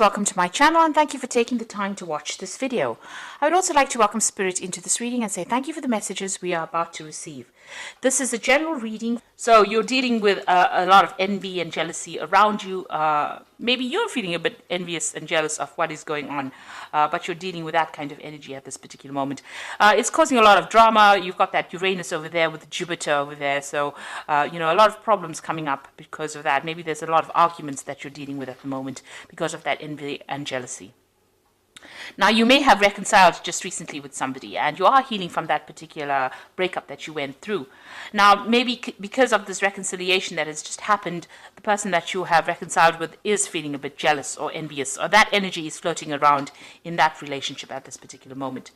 Welcome to my channel and thank you for taking the time to watch this video. I would also like to welcome Spirit into this reading and say thank you for the messages we are about to receive. This is a general reading, so you're dealing with a lot of envy and jealousy around you. Maybe you're feeling a bit envious and jealous of what is going on, but you're dealing with that kind of energy at this particular moment. It's causing a lot of drama. You've got that Uranus over there with Jupiter over there, so a lot of problems coming up because of that. Maybe there's a lot of arguments that you're dealing with at the moment because of that envy and jealousy. Now, you may have reconciled just recently with somebody and you are healing from that particular breakup that you went through. Now, maybe because of this reconciliation that has just happened, the person that you have reconciled with is feeling a bit jealous or envious, or that energy is floating around in that relationship at this particular moment.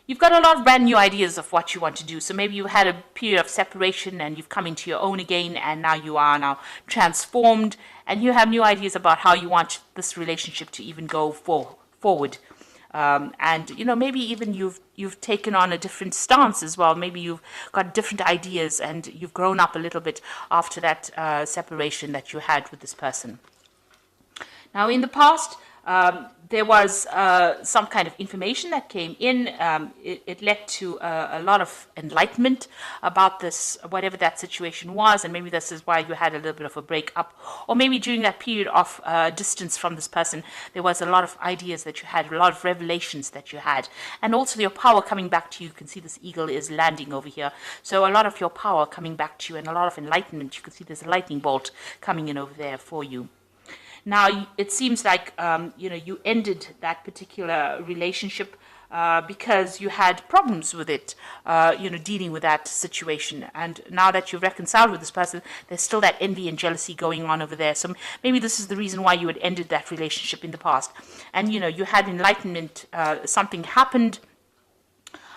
You've got a lot of brand new ideas of what you want to do. So maybe you had a period of separation and you've come into your own again, and now you are now transformed and you have new ideas about how you want this relationship to even go forward. Maybe even you've taken on a different stance as well. Maybe you've got different ideas and you've grown up a little bit after that separation that you had with this person. Now, in the past, there was some kind of information that came in. It led to a lot of enlightenment about this, whatever that situation was, and maybe this is why you had a little bit of a break-up. Or maybe during that period of distance from this person, there was a lot of ideas that you had, a lot of revelations that you had, and also your power coming back to you. You can see this eagle is landing over here. So a lot of your power coming back to you and a lot of enlightenment. You can see there's a lightning bolt coming in over there for you. Now, it seems like, you ended that particular relationship because you had problems with it, dealing with that situation. And now that you've reconciled with this person, there's still that envy and jealousy going on over there. So maybe this is the reason why you had ended that relationship in the past. And, you had enlightenment, something happened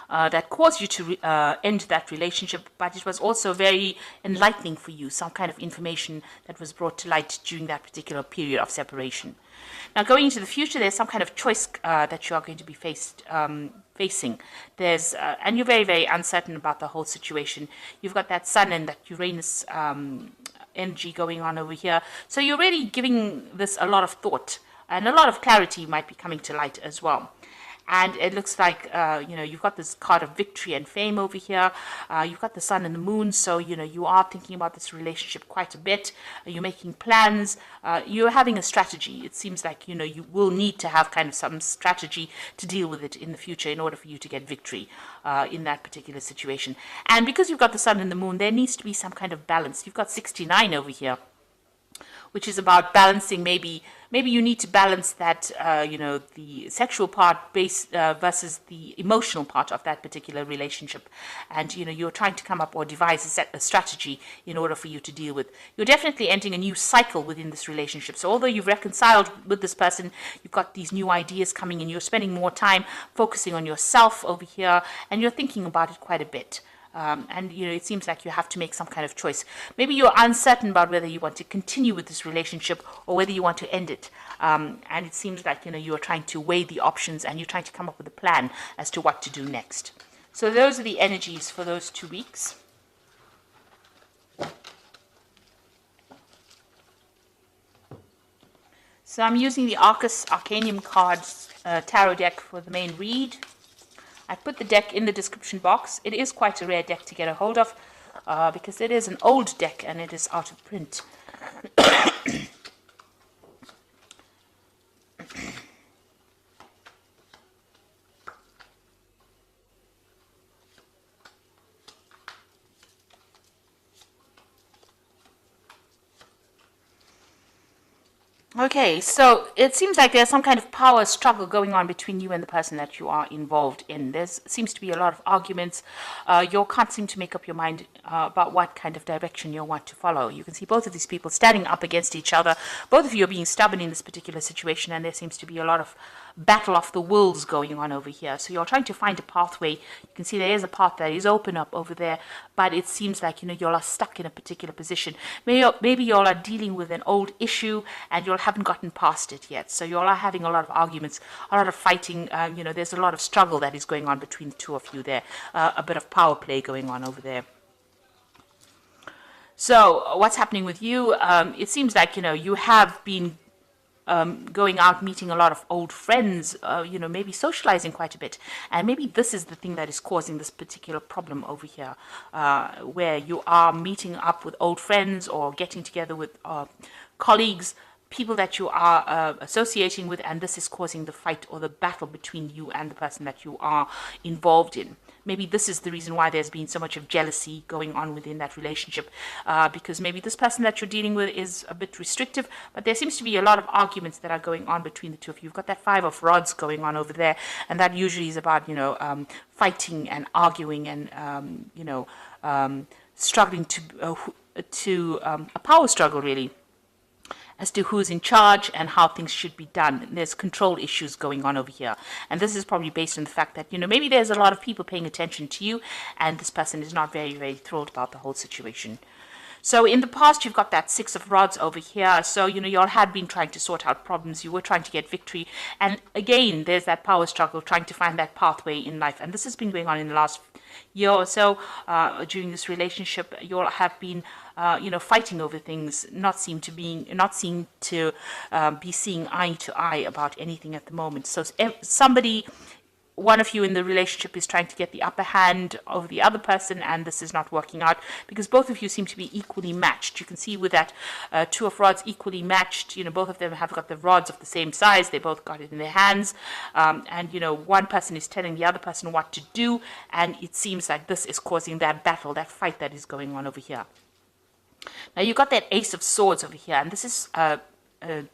that caused you to end that relationship, but it was also very enlightening for you, some kind of information that was brought to light during that particular period of separation. Now, going into the future, there's some kind of choice that you are going to be facing. And you're very, very uncertain about the whole situation. You've got that Sun and that Uranus energy going on over here. So you're really giving this a lot of thought, and a lot of clarity might be coming to light as well. And it looks like, you've got this card of victory and fame over here. You've got the sun and the moon. So, you are thinking about this relationship quite a bit. You're making plans. You're having a strategy. It seems like, you will need to have kind of some strategy to deal with it in the future in order for you to get victory in that particular situation. And because you've got the sun and the moon, there needs to be some kind of balance. You've got 69 over here, which is about balancing. Maybe you need to balance that, the sexual part versus the emotional part of that particular relationship. And, you're trying to come up or devise a strategy in order for you to deal with. You're definitely entering a new cycle within this relationship. So although you've reconciled with this person, you've got these new ideas coming in. You're spending more time focusing on yourself over here, and you're thinking about it quite a bit. It seems like you have to make some kind of choice. Maybe you're uncertain about whether you want to continue with this relationship or whether you want to end it. And it seems like, you're trying to weigh the options and you're trying to come up with a plan as to what to do next. So those are the energies for those 2 weeks. So I'm using the Arcus Arcanium cards tarot deck for the main read. I put the deck in the description box. It is quite a rare deck to get a hold of because it is an old deck and it is out of print. Okay, so it seems like there's some kind of power struggle going on between you and the person that you are involved in. There seems to be a lot of arguments. You can't seem to make up your mind about what kind of direction you want to follow. You can see both of these people standing up against each other. Both of you are being stubborn in this particular situation, and there seems to be a lot of battle of the wills going on over here. So you're trying to find a pathway. You can see there is a path that is open up over there, but it seems like, you all are stuck in a particular position. Maybe you all are dealing with an old issue and you haven't gotten past it yet. So you all are having a lot of arguments, a lot of fighting. There's a lot of struggle that is going on between the two of you there. A bit of power play going on over there. So what's happening with you? It seems like, you have been going out, meeting a lot of old friends, maybe socializing quite a bit. And maybe this is the thing that is causing this particular problem over here, where you are meeting up with old friends or getting together with colleagues, people that you are associating with, and this is causing the fight or the battle between you and the person that you are involved in. Maybe this is the reason why there's been so much of jealousy going on within that relationship, because maybe this person that you're dealing with is a bit restrictive, but there seems to be a lot of arguments that are going on between the two of you. You've got that 5 of rods going on over there, and that usually is about, fighting and arguing and, struggling to a power struggle, really, as to who's in charge and how things should be done. There's control issues going on over here. And this is probably based on the fact that, maybe there's a lot of people paying attention to you, and this person is not very, very thrilled about the whole situation. So in the past, you've got that 6 of rods over here. So, you all had been trying to sort out problems. You were trying to get victory. And again, there's that power struggle, trying to find that pathway in life. And this has been going on in the last year or so. During this relationship, you all have been fighting over things, not seem to be seeing eye to eye about anything at the moment. So one of you in the relationship is trying to get the upper hand over the other person, and this is not working out because both of you seem to be equally matched. You can see with that 2 of rods equally matched, both of them have got the rods of the same size. They both got it in their hands. And one person is telling the other person what to do, and it seems like this is causing that battle, that fight that is going on over here. Now, you've got that Ace of Swords over here, and this is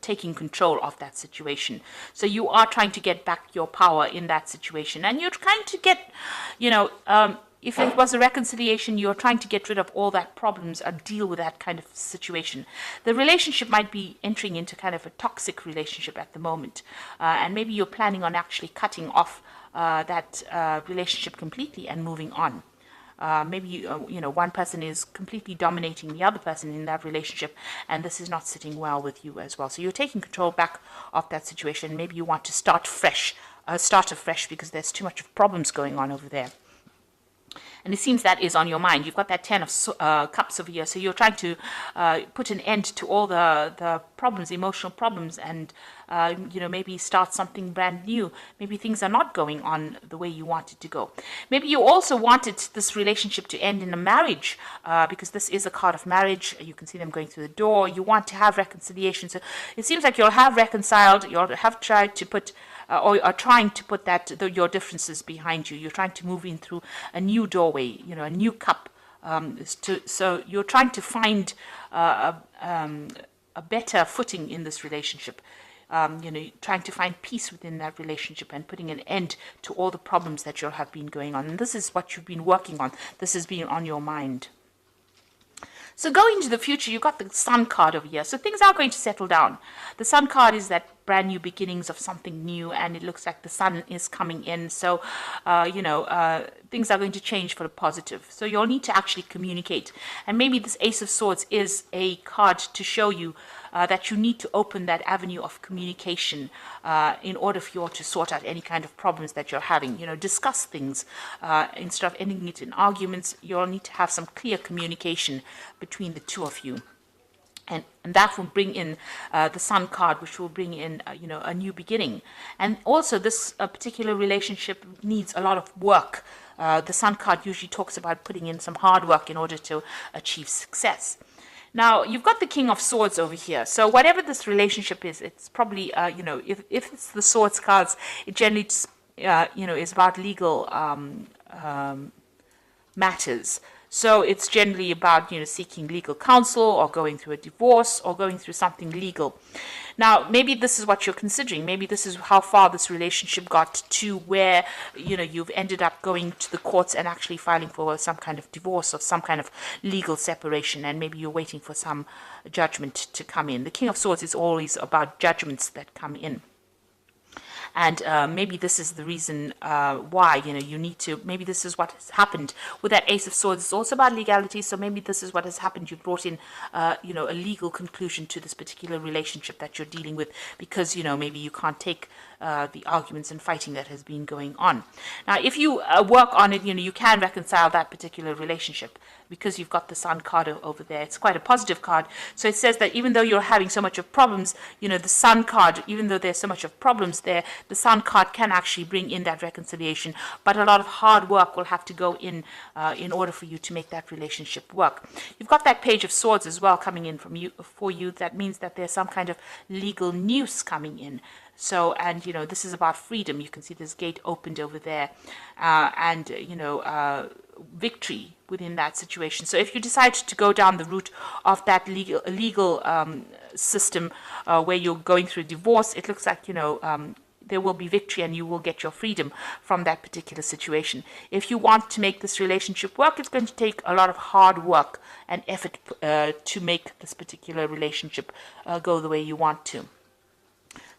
taking control of that situation. So you are trying to get back your power in that situation, and you're trying to get, if it was a reconciliation, you're trying to get rid of all that problems or deal with that kind of situation. The relationship might be entering into kind of a toxic relationship at the moment, and maybe you're planning on actually cutting off that relationship completely and moving on. Maybe one person is completely dominating the other person in that relationship, and this is not sitting well with you as well. So you're taking control back of that situation. Maybe you want to start afresh because there's too much of problems going on over there. And it seems that is on your mind. You've got that 10 of cups over here. So you're trying to put an end to all the problems, emotional problems, and, maybe start something brand new. Maybe things are not going on the way you want it to go. Maybe you also wanted this relationship to end in a marriage, because this is a card of marriage. You can see them going through the door. You want to have reconciliation. So it seems like you'll have reconciled. You'll have tried to put or are trying to put your differences behind you. You're trying to move in through a new doorway, a new cup. So you're trying to find a better footing in this relationship. Trying to find peace within that relationship and putting an end to all the problems that you'll have been going on. And this is what you've been working on. This has been on your mind. So going into the future, you've got the Sun card over here. So things are going to settle down. The Sun card is that brand new beginnings of something new, and it looks like the sun is coming in. So, things are going to change for the positive. So you'll need to actually communicate. And maybe this Ace of Swords is a card to show you that you need to open that avenue of communication in order for you all to sort out any kind of problems that you're having. Discuss things instead of ending it in arguments. You'll need to have some clear communication between the two of you. And that will bring in the Sun card, which will bring in, a new beginning. And also, this particular relationship needs a lot of work. The Sun card usually talks about putting in some hard work in order to achieve success. Now, you've got the King of Swords over here. So whatever this relationship is, it's probably, if it's the Swords cards, it generally, is about legal matters. So it's generally about, seeking legal counsel or going through a divorce or going through something legal. Now, maybe this is what you're considering. Maybe this is how far this relationship got to where, you've ended up going to the courts and actually filing for some kind of divorce or some kind of legal separation. And maybe you're waiting for some judgment to come in. The King of Swords is always about judgments that come in. And maybe this is the reason why, you need to, maybe this is what has happened with that Ace of Swords. It's also about legality, so maybe this is what has happened. You brought in, a legal conclusion to this particular relationship that you're dealing with because, maybe you can't take the arguments and fighting that has been going on. Now, if you work on it, you can reconcile that particular relationship because you've got the Sun card over there. It's quite a positive card. So it says that even though you're having so much of problems, the Sun card, even though there's so much of problems there, the Sun card can actually bring in that reconciliation. But a lot of hard work will have to go in order for you to make that relationship work. You've got that Page of Swords as well coming in for you. That means that there's some kind of legal news coming in. So, and this is about freedom. You can see this gate opened over there, and victory within that situation. So if you decide to go down the route of that legal system where you're going through divorce, it looks like there will be victory and you will get your freedom from that particular situation. If you want to make this relationship work, it's going to take a lot of hard work and effort to make this particular relationship go the way you want to.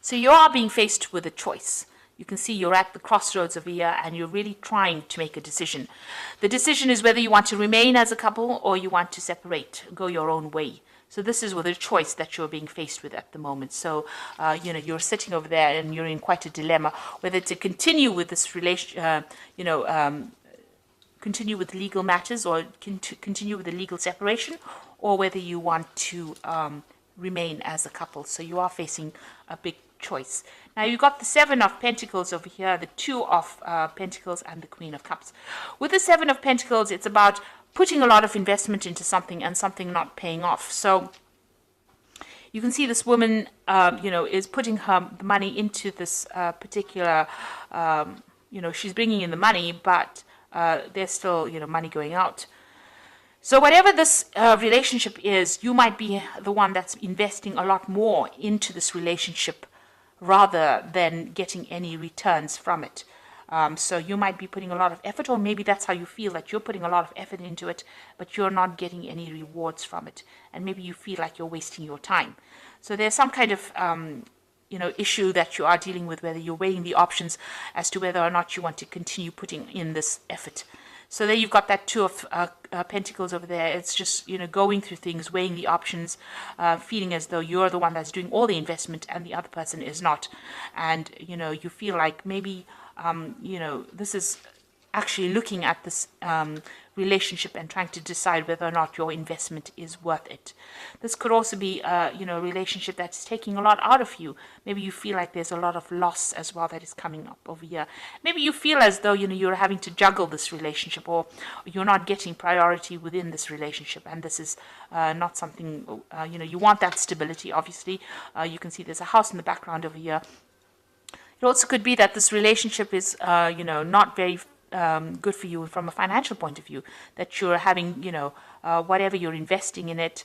So you are being faced with a choice. You can see you're at the crossroads of a year and you're really trying to make a decision. The decision is whether you want to remain as a couple or you want to separate, go your own way. So this is with a choice that you're being faced with at the moment. So, you're sitting over there and you're in quite a dilemma, whether to continue with this relation, continue with legal matters or continue with the legal separation, or whether you want to remain as a couple. So you are facing a big choice. Now you've got the Seven of Pentacles over here, the Two of Pentacles, and the Queen of Cups. With the Seven of Pentacles, it's about putting a lot of investment into something and something not paying off. So you can see this woman, is putting the money into this particular, she's bringing in the money, but there's still, money going out. So whatever this relationship is, you might be the one that's investing a lot more into this relationship rather than getting any returns from it. So you might be putting a lot of effort, or maybe that's how you feel, that you're putting a lot of effort into it, but you're not getting any rewards from it. And maybe you feel like you're wasting your time. So there's some kind of, issue that you are dealing with, whether you're weighing the options as to whether or not you want to continue putting in this effort. So there you've got that Two of Pentacles over there. It's just, going through things, weighing the options, feeling as though you're the one that's doing all the investment and the other person is not. And, you feel like maybe, this is actually looking at this relationship and trying to decide whether or not your investment is worth it. This could also be, a relationship that's taking a lot out of you. Maybe you feel like there's a lot of loss as well that is coming up over here. Maybe you feel as though, you're having to juggle this relationship, or you're not getting priority within this relationship. And this is not something, you want that stability, obviously. You can see there's a house in the background over here. It also could be that this relationship is, not very good for you from a financial point of view, that you're having, whatever you're investing in it,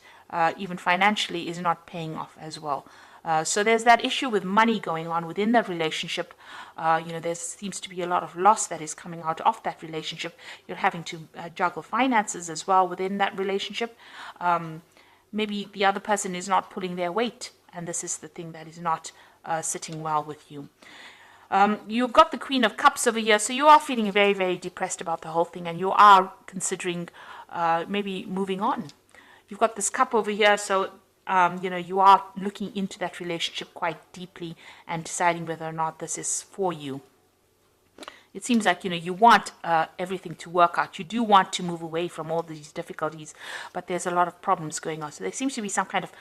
even financially, is not paying off as well. So there's that issue with money going on within that relationship. There seems to be a lot of loss that is coming out of that relationship. You're having to juggle finances as well within that relationship. Maybe the other person is not pulling their weight, and this is the thing that is not sitting well with you. You've got the Queen of Cups over here, so you are feeling very, very depressed about the whole thing, and you are considering maybe moving on. You've got this Cup over here, so you are looking into that relationship quite deeply and deciding whether or not this is for you. It seems like, you want everything to work out. You do want to move away from all these difficulties, but there's a lot of problems going on. So there seems to be some kind of,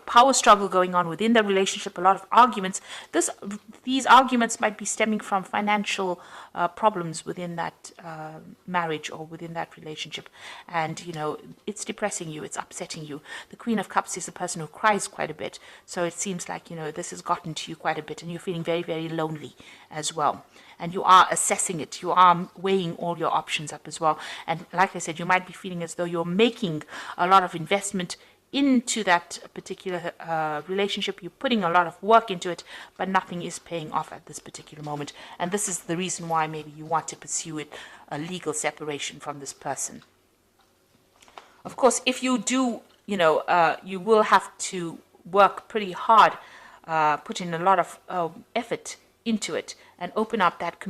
power struggle going on within the relationship, a lot of arguments. These arguments might be stemming from financial problems within that marriage or within that relationship. And, it's depressing you, it's upsetting you. The Queen of Cups is a person who cries quite a bit. So it seems like, this has gotten to you quite a bit, and you're feeling very, very lonely as well. And you are assessing it. You are weighing all your options up as well. And like I said, you might be feeling as though you're making a lot of investment into that particular relationship. You're putting a lot of work into it, but nothing is paying off at this particular moment. And this is the reason why maybe you want to pursue it, a legal separation from this person. Of course, if you do, you will have to work pretty hard, put in a lot of effort into it, and open up that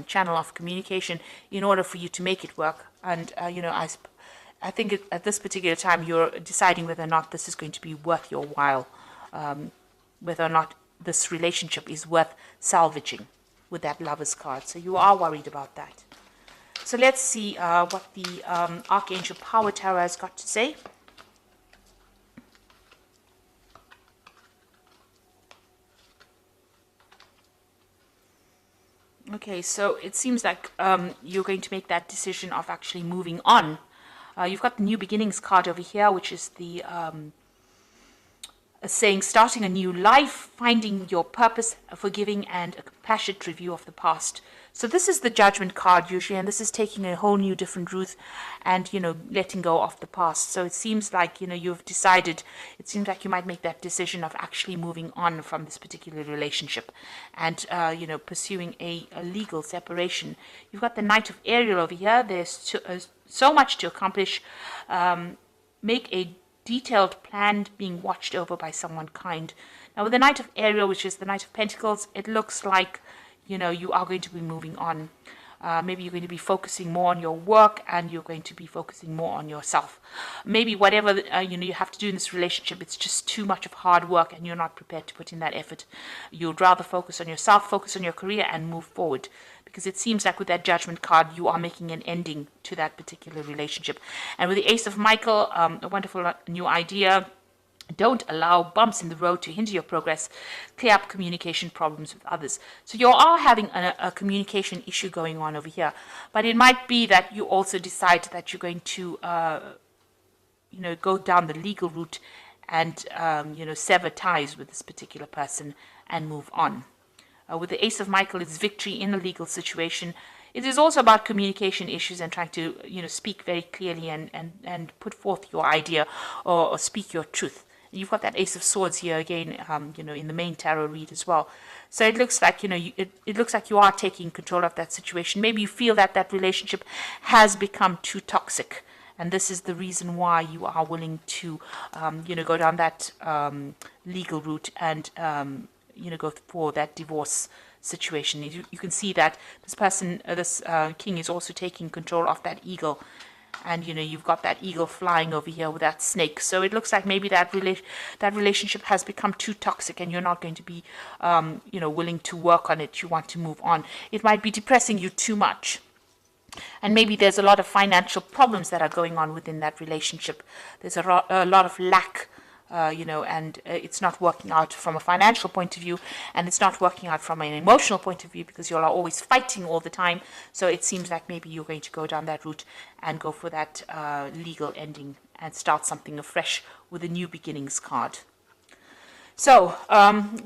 channel of communication in order for you to make it work. And I think at this particular time you're deciding whether or not this is going to be worth your while, whether or not this relationship is worth salvaging with that Lover's card. So you are worried about that. So let's see what the Archangel Power Tarot has got to say. Okay, so it seems like you're going to make that decision of actually moving on. You've got the New Beginnings card over here, which is the saying starting a new life, finding your purpose, forgiving, and a compassionate review of the past. So this is the Judgment card usually, and this is taking a whole new different route and, letting go of the past. So it seems like, you've decided, it seems like you might make that decision of actually moving on from this particular relationship and, pursuing a legal separation. You've got the Knight of Ariel over here. There's so much to accomplish. Make a detailed plan being watched over by someone kind. Now with the Knight of Ariel, which is the Knight of Pentacles, it looks like you are going to be moving on. Maybe you're going to be focusing more on your work, and you're going to be focusing more on yourself. Maybe whatever you have to do in this relationship, it's just too much of hard work and you're not prepared to put in that effort. You'd rather focus on yourself, focus on your career, and move forward. Because it seems like with that Judgment card, you are making an ending to that particular relationship. And with the Ace of Michael, a wonderful new idea. Don't allow bumps in the road to hinder your progress. Clear up communication problems with others. So you are having a communication issue going on over here. But it might be that you also decide that you're going to, go down the legal route and, sever ties with this particular person and move on. With the Ace of Michael, it's victory in a legal situation. It is also about communication issues and trying to, speak very clearly and put forth your idea or speak your truth. You've got that Ace of Swords here again, in the main tarot read as well. So it looks like, it looks like you are taking control of that situation. Maybe you feel that that relationship has become too toxic. And this is the reason why you are willing to, go down that legal route and, go for that divorce situation. You can see that this person, this king, is also taking control of that eagle. And, you've got that eagle flying over here with that snake. So it looks like maybe that relationship has become too toxic and you're not going to be, willing to work on it. You want to move on. It might be depressing you too much. And maybe there's a lot of financial problems that are going on within that relationship. There's a lot of lack. And it's not working out from a financial point of view, and it's not working out from an emotional point of view because you're always fighting all the time. So it seems like maybe you're going to go down that route and go for that legal ending and start something afresh with a New Beginnings card. So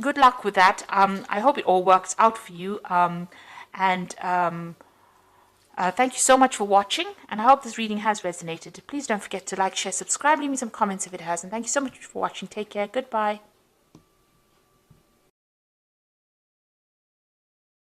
good luck with that. I hope it all works out for you. Thank you so much for watching, and I hope this reading has resonated. Please don't forget to like, share, subscribe, leave me some comments if it has, and thank you so much for watching. Take care. Goodbye.